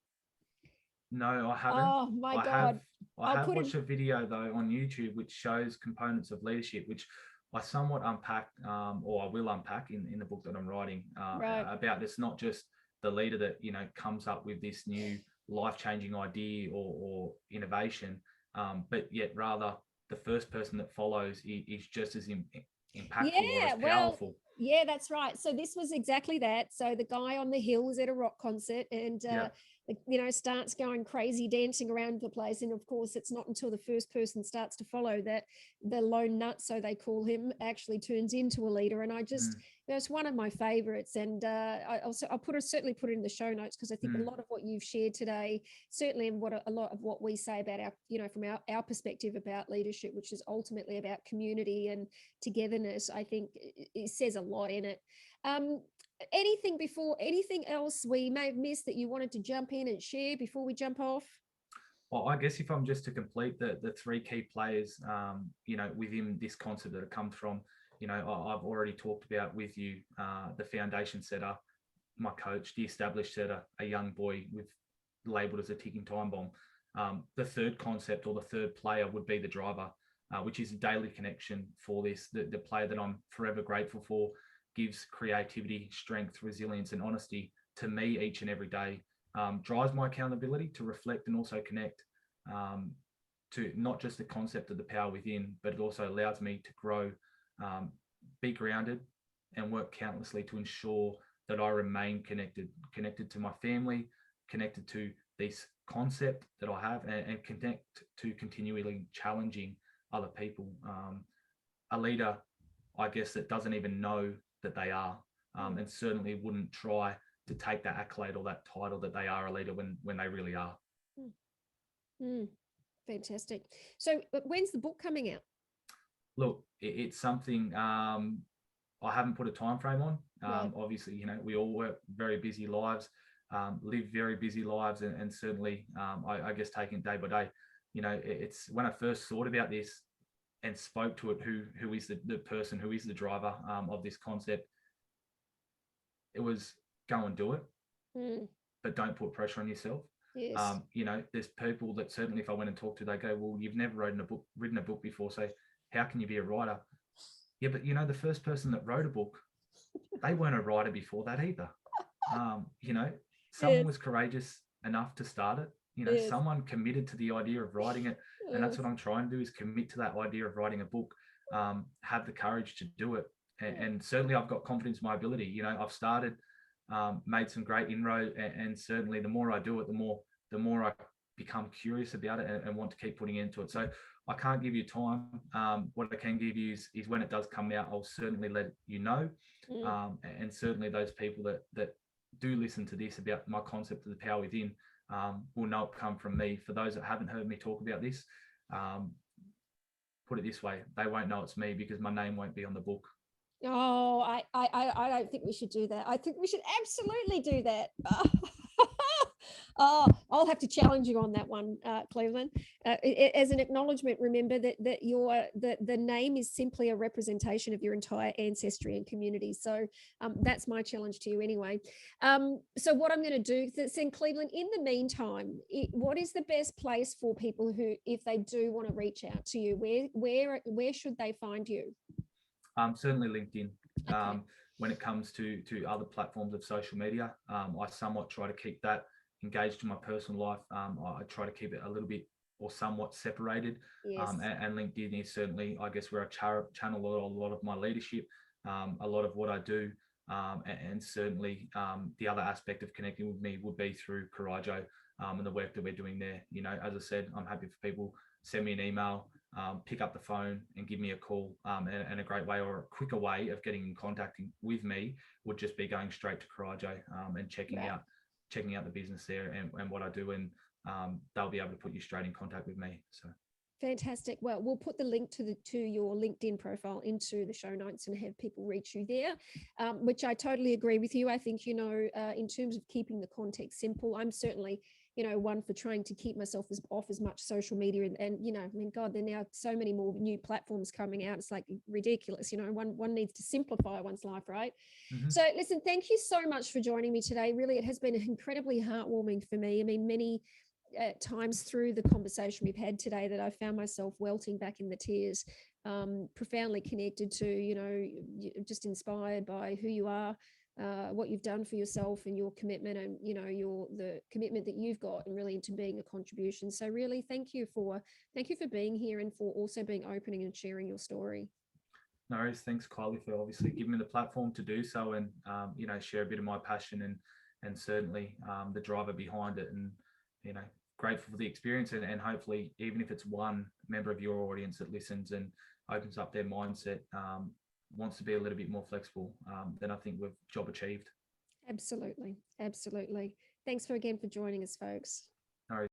No, I haven't. Oh my God. I have watched a video though on YouTube which shows components of leadership, which I somewhat unpack, or I will unpack in the book that I'm writing, Right. about this, not just the leader that comes up with this new life-changing idea or innovation, but yet rather the first person that follows is just as impactful or as powerful. Yeah, that's right. So this was exactly that. So the guy on the hill was at a rock concert, and starts going crazy, dancing around the place. And of course, it's not until the first person starts to follow that the lone nut, so they call him, actually turns into a leader. And I just, it's one of my favorites. And I'll certainly put it in the show notes, because I think a lot of what you've shared today, certainly in a lot of what we say about our, from our perspective about leadership, which is ultimately about community and togetherness, I think it says a lot in it. Anything else we may have missed that you wanted to jump in and share before we jump off? Well, I guess if I'm just to complete the three key players, within this concept that it comes from, I've already talked about with you, the foundation setter, my coach, the established setter, a young boy labeled as a ticking time bomb. The third concept, or the third player, would be the driver, which is a daily connection for this. The player that I'm forever grateful for gives creativity, strength, resilience, and honesty to me each and every day. Drives my accountability to reflect and also connect to not just the concept of the power within, but it also allows me to grow, be grounded, and work countlessly to ensure that I remain connected to my family, connected to this concept that I have, and connect to continually challenging other people. A leader, I guess, that doesn't even know that they are, and certainly wouldn't try to take that accolade or that title that they are a leader when they really are. Fantastic. So when's the book coming out? Look, it's something I haven't put a time frame on. Right. Obviously, we all work very busy lives, live very busy lives, and certainly, I guess, taking it day by day. It's when I first thought about this and spoke to it, who is the person, who is the driver of this concept, it was go and do it, but don't put pressure on yourself. Yes. There's people that certainly if I went and talked to, they go, well, you've never written a book before, so how can you be a writer? Yeah, but the first person that wrote a book, they weren't a writer before that either. Someone was courageous enough to start it. Yes. Someone committed to the idea of writing it. And that's what I'm trying to do, is commit to that idea of writing a book, have the courage to do it. And certainly I've got confidence in my ability. I've started, made some great inroad, and certainly the more I do it, the more I become curious about it and want to keep putting into it. So I can't give you time. What I can give you is when it does come out, I'll certainly let you know. And certainly those people that do listen to this about my concept of the power within, will know it come from me. For those that haven't heard me talk about this, put it this way, they won't know it's me because my name won't be on the book. Oh, I don't think we should do that. I think we should absolutely do that. Oh, I'll have to challenge you on that one, Cleveland. As an acknowledgement, remember that the name is simply a representation of your entire ancestry and community. So that's my challenge to you anyway. So what I'm going to do is in Cleveland, in the meantime, what is the best place for people who, if they do want to reach out to you, where should they find you? Certainly LinkedIn. Okay. When it comes to other platforms of social media, I somewhat try to keep that engaged in my personal life. I try to keep it a little bit or somewhat separated. Yes. And LinkedIn is certainly, I guess, where I channel a lot of my leadership, a lot of what I do. And certainly the other aspect of connecting with me would be through Coraggio and the work that we're doing there. As I said, I'm happy for people send me an email, pick up the phone and give me a call. And a great way or a quicker way of getting in contact with me would just be going straight to Karajo and checking out the business there and what I do, and they'll be able to put you straight in contact with me. So fantastic. Well, we'll put the link to your LinkedIn profile into the show notes and have people reach you there, which I totally agree with you. I think, in terms of keeping the context simple, I'm certainly, one for trying to keep myself off as much social media. And I mean, God, there are now so many more new platforms coming out. It's like ridiculous. One needs to simplify one's life, right? Mm-hmm. So listen, thank you so much for joining me today. Really, it has been incredibly heartwarming for me. I mean, many times through the conversation we've had today that I found myself welting back in the tears, profoundly connected to, just inspired by who you are, what you've done for yourself and your commitment, and the commitment that you've got, and really into being a contribution. So really thank you for being here, and for also being opening and sharing your story. No worries. Thanks, Kylie, for obviously giving me the platform to do so, and share a bit of my passion and certainly the driver behind it, and grateful for the experience, and hopefully, even if it's one member of your audience that listens and opens up their mindset, wants to be a little bit more flexible, then I think we've job achieved. Absolutely. Thanks again for joining us, folks.